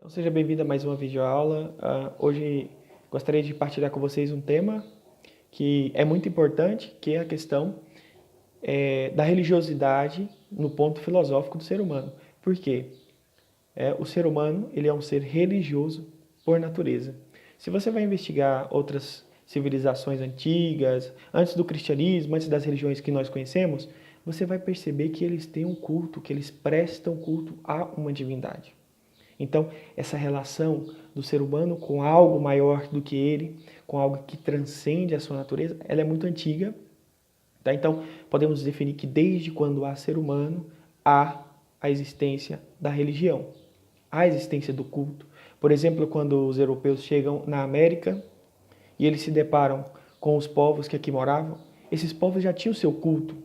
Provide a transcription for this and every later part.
Então, seja bem-vindo a mais uma videoaula. Hoje gostaria de partilhar com vocês um tema que é muito importante, que é a questão da religiosidade no ponto filosófico do ser humano. Por quê? O ser humano ele é um ser religioso por natureza. Se você vai investigar outras civilizações antigas, antes do cristianismo, antes das religiões que nós conhecemos, você vai perceber que eles têm um culto, que eles prestam culto a uma divindade. Então, essa relação do ser humano com algo maior do que ele, com algo que transcende a sua natureza, ela é muito antiga. Tá? Então, podemos definir que desde quando há ser humano, há a existência da religião, há a existência do culto. Por exemplo, quando os europeus chegam na América e eles se deparam com os povos que aqui moravam, esses povos já tinham seu culto,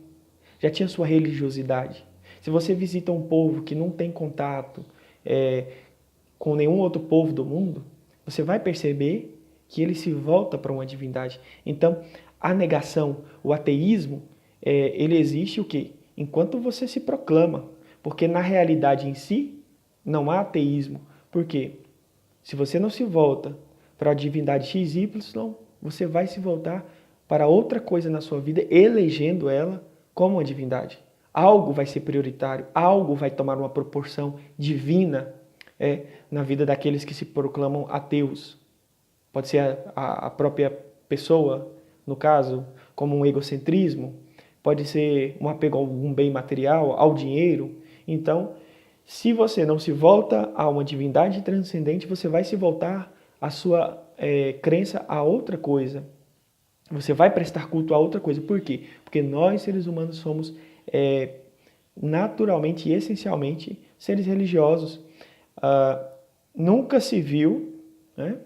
já tinham sua religiosidade. Se você visita um povo que não tem contato com nenhum outro povo do mundo, você vai perceber que ele se volta para uma divindade. Então, a negação, o ateísmo, ele existe o quê? Enquanto você se proclama. Porque na realidade em si, não há ateísmo. Por quê? Se você não se volta para a divindade XY, você vai se voltar para outra coisa na sua vida, elegendo ela como uma divindade. Algo vai ser prioritário, algo vai tomar uma proporção divina na vida daqueles que se proclamam ateus. Pode ser a própria pessoa, no caso, como um egocentrismo, pode ser um apego a algum bem material, ao dinheiro. Então, se você não se volta a uma divindade transcendente, você vai se voltar a sua crença a outra coisa. Você vai prestar culto a outra coisa. Por quê? Porque nós, seres humanos, somos naturalmente e essencialmente seres religiosos. Nunca se viu, né,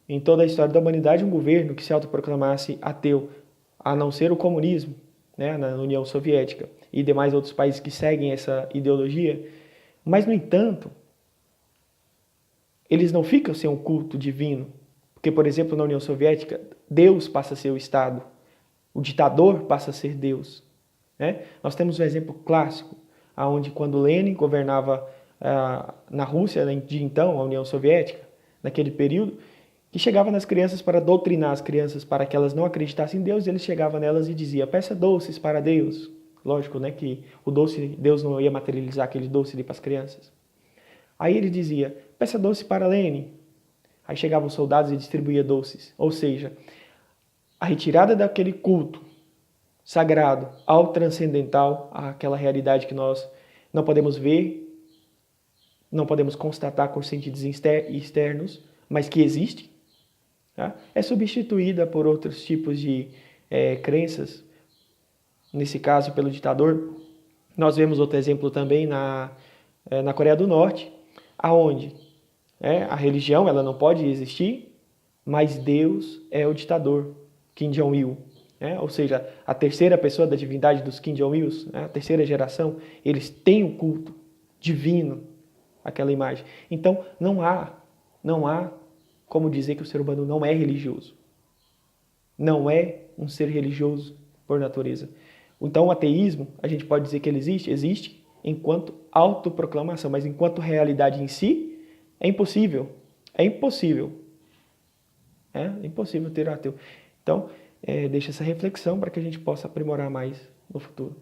em toda a história da humanidade, um governo que se autoproclamasse ateu, a não ser o comunismo, né, na União Soviética e demais outros países que seguem essa ideologia. Mas, no entanto, eles não ficam sem um culto divino. Porque, por exemplo, na União Soviética, Deus passa a ser o Estado, o ditador passa a ser Deus. Né? Nós temos um exemplo clássico, onde quando Lenin governava na Rússia, de então, a União Soviética, naquele período, que chegava nas crianças para doutrinar as crianças para que elas não acreditassem em Deus, ele chegava nelas e dizia, peça doces para Deus. Lógico, né, que o doce, Deus não ia materializar aquele doce ali para as crianças. Aí ele dizia, peça doce para Lenin. Aí chegavam os soldados e distribuía doces. Ou seja, a retirada daquele culto sagrado ao transcendental, àquela realidade que nós não podemos ver, não podemos constatar com sentidos externos, mas que existe, tá? É substituída por outros tipos de crenças, nesse caso pelo ditador. Nós vemos outro exemplo também na Coreia do Norte, aonde a religião ela não pode existir, mas Deus é o ditador, Kim Jong-il. Ou seja, a terceira pessoa da divindade dos Kim Jong-ils, a terceira geração, eles têm um culto divino àquela imagem. Então, não há como dizer que o ser humano não é religioso. Não é um ser religioso por natureza. Então, o ateísmo, a gente pode dizer que ele existe enquanto autoproclamação, mas enquanto realidade em si, é impossível. É impossível. É impossível ter ateu. Então, deixa essa reflexão para que a gente possa aprimorar mais no futuro.